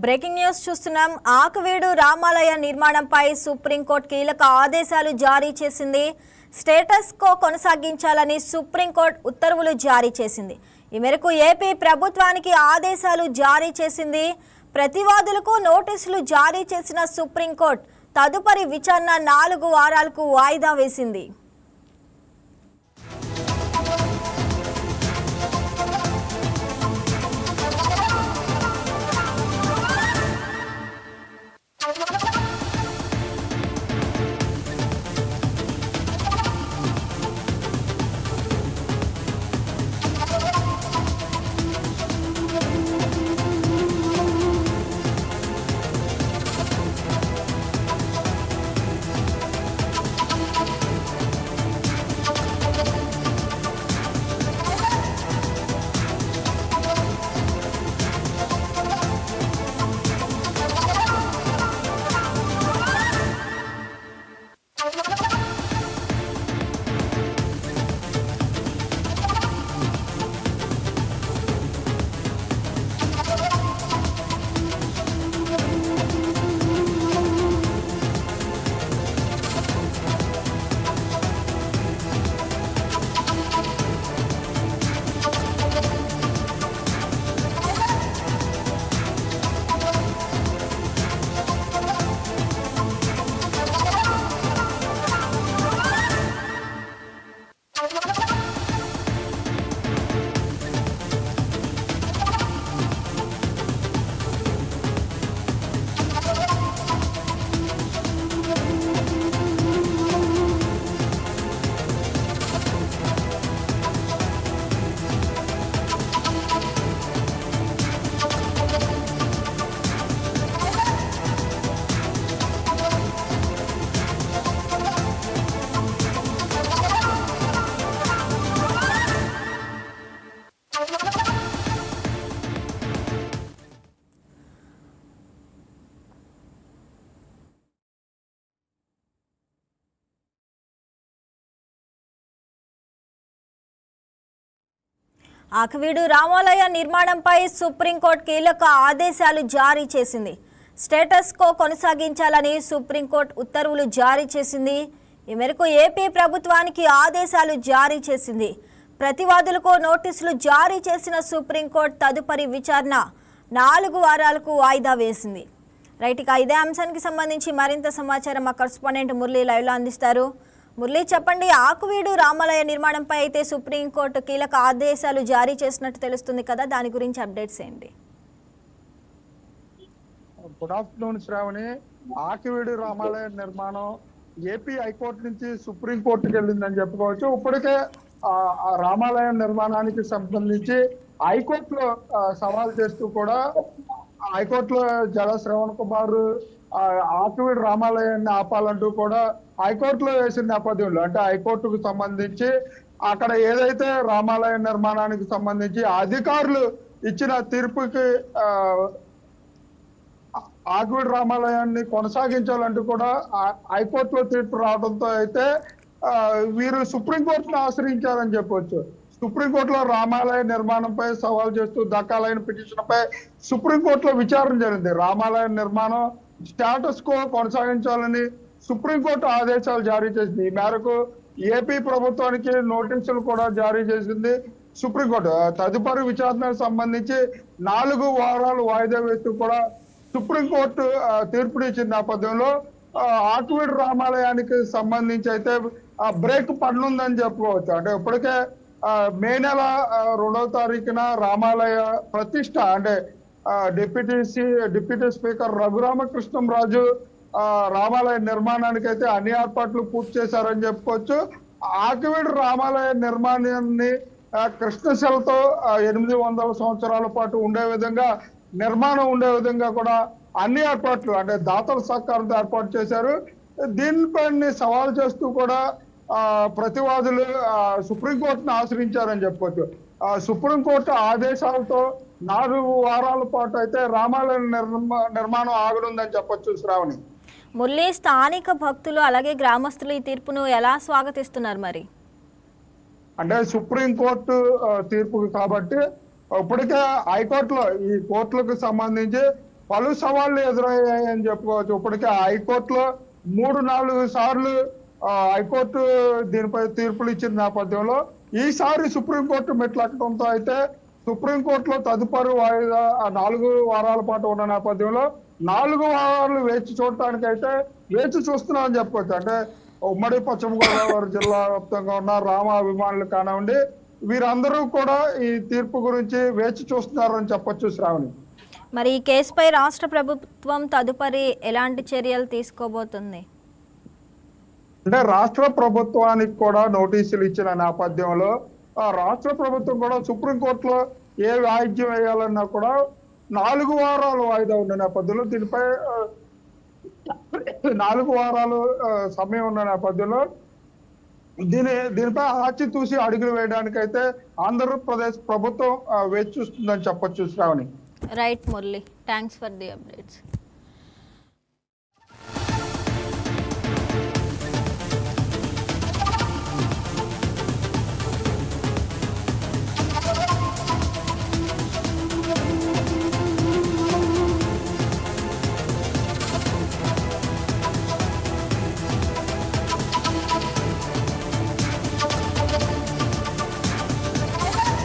Breaking news చూస్తున్నాం. ఆకువీడు రామాలయ నిర్మాణంపై సుప్రీంకోర్టు కీలక ఆదేశాలు జారీ చేసింది. స్టేటస్ కో కొనసాగించాలని సుప్రీంకోర్టు ఉత్తర్వులు జారీ చేసింది. ఈ మేరకు ఏపీ ప్రభుత్వానికి ఆదేశాలు జారీ చేసింది. ప్రతివాదులకు నోటీసులు జారీ చేసిన సుప్రీంకోర్టు తదుపరి విచారణ 4 వారాలకు వాయిదా వేసింది. ఆకువీడు రామాలయ నిర్మాణంపై సుప్రీంకోర్టు కీలక ఆదేశాలు జారీ చేసింది. స్టేటస్ కో కొనసాగించాలని సుప్రీంకోర్టు ఉత్తర్వులు జారీ చేసింది. ఈ మేరకు ఏపీ ప్రభుత్వానికి ఆదేశాలు జారీ చేసింది. ప్రతివాదులకు నోటీసులు జారీ చేసిన సుప్రీంకోర్టు తదుపరి విచారణ 4 వారాలకు వాయిదా వేసింది. రైట్, ఇక ఇదే అంశానికి సంబంధించి మరింత సమాచారం మా కరెస్పాండెంట్ మురళి లైవ్లో అందిస్తారు. మురళి, చెప్పండి. ఆకువీడు రామాలయ నిర్మాణంపై అయితే సుప్రీంకోర్టు కీలక ఆదేశాలు జారీ చేసినట్టు తెలుస్తుంది కదా, దాని గురించి అప్డేట్స్ ఏంటి? Good afternoon Shravani. ఆకువీడు రామాలయ నిర్మాణం ఏపీ హైకోర్టు నుంచి సుప్రీంకోర్టుకి వెళ్ళిందని చెప్పుకోవచ్చు. ఇప్పటికే ఆ రామాలయ నిర్మాణానికి సంబంధించి హైకోర్టులో సవాల్ చేస్తూ కూడా హైకోర్టులో జల శ్రవణ్ కుమార్ ఆకువీడు రామాలయాన్ని ఆపాలంటూ కూడా హైకోర్టులో వేసిన నేపథ్యంలో, అంటే హైకోర్టుకు సంబంధించి అక్కడ ఏదైతే రామాలయ నిర్మాణానికి సంబంధించి అధికారులు ఇచ్చిన తీర్పుకి ఆకువీడు రామాలయాన్ని కొనసాగించాలంటూ కూడా హైకోర్టులో తీర్పు రావడంతో అయితే వీరు సుప్రీంకోర్టును ఆశ్రయించారని చెప్పవచ్చు. సుప్రీంకోర్టులో రామాలయ నిర్మాణంపై సవాల్ చేస్తూ దాఖలైన పిటిషన్ పై సుప్రీంకోర్టులో విచారణ జరిగింది. రామాలయ నిర్మాణం స్టేటస్ కో కొనసాగించాలని సుప్రీంకోర్టు ఆదేశాలు జారీ చేసింది. ఈ మేరకు ఏపీ ప్రభుత్వానికి నోటీసులు కూడా జారీ చేసింది సుప్రీంకోర్టు. తదుపరి విచారణకు సంబంధించి 4 వారాలు వాయిదా వేస్తూ కూడా సుప్రీంకోర్టు తీర్పునిచ్చిన నేపథ్యంలో ఆకువీడు రామాలయానికి సంబంధించి అయితే బ్రేక్ పడనుందని చెప్పుకోవచ్చు. అంటే ఇప్పటికే మే నెల 2వ తారీఖున రామాలయ ప్రతిష్ట, అంటే డిప్యూటీ స్పీకర్ రఘురామకృష్ణంరాజు రామాలయ నిర్మాణానికి అయితే అన్ని ఏర్పాట్లు పూర్తి చేశారని చెప్పుకోవచ్చు. ఆకువీడు రామాలయ నిర్మాణాన్ని కృష్ణశిలతో 800 సంవత్సరాల పాటు ఉండే విధంగా నిర్మాణం ఉండే విధంగా కూడా అన్ని ఏర్పాట్లు, అంటే దాతల సహకారంతో ఏర్పాటు చేశారు. దీనిపై సవాల్ చేస్తూ కూడా ప్రతివాదులు సుప్రీంకోర్టును ఆశ్రయించారని చెప్పొచ్చు. సుప్రీంకోర్టు ఆదేశాలతో 4 వారాల పాటు అయితే రామాలయ నిర్మాణం ఆగనుందని చెప్పొచ్చు శ్రావణి. మురళి, స్థానిక భక్తులు అలాగే గ్రామస్తులు ఈ తీర్పును ఎలా స్వాగతిస్తున్నారు మరి? అంటే సుప్రీంకోర్టు తీర్పు కాబట్టి ఇప్పటికే హైకోర్టులో ఈ కోర్టులకు సంబంధించి పలు సవాళ్లు ఎదురయ్యాయని చెప్పుకోవచ్చు. ఇప్పటికే హైకోర్టులో 3-4 సార్లు హైకోర్టు దీనిపై తీర్పులు ఇచ్చిన నేపథ్యంలో ఈసారి సుప్రీంకోర్టు మెట్లెక్కడంతో అయితే సుప్రీంకోర్టులో తదుపరి వాయిదా 4 వారాల పాటు ఉన్న నేపథ్యంలో 4 వారాలు వేచి చూడటానికి అయితే వేచి చూస్తున్నామని చెప్పుకోవచ్చు. అంటే ఉమ్మడి పశ్చిమ గోదావరి జిల్లా వ్యాప్తంగా ఉన్న రామ అభిమానులు కానివ్వండి, వీరందరూ కూడా ఈ తీర్పు గురించి వేచి చూస్తున్నారని చెప్పొచ్చు శ్రావణి. మరి ఈ కేసుపై రాష్ట్ర ప్రభుత్వం తదుపరి ఎలాంటి చర్యలు తీసుకోబోతుంది? అంటే రాష్ట్ర ప్రభుత్వానికి కూడా నోటీసులు ఇచ్చిన నేపథ్యంలో రాష్ట్ర ప్రభుత్వం కూడా సుప్రీంకోర్టులో ఏ వాయిద్యం వేయాలన్నా కూడా 4 వారాలు వాయిదా ఉన్న నేపథ్యంలో దీనిపై 4 వారాలు సమయం ఉన్న నేపథ్యంలో దీనిపై ఆచితూసి అడుగులు వేయడానికి అయితే ఆంధ్రప్రదేశ్ ప్రభుత్వం వేచి చూస్తుందని చెప్పొచ్చు Sravani. Right Murali, thanks for the updates.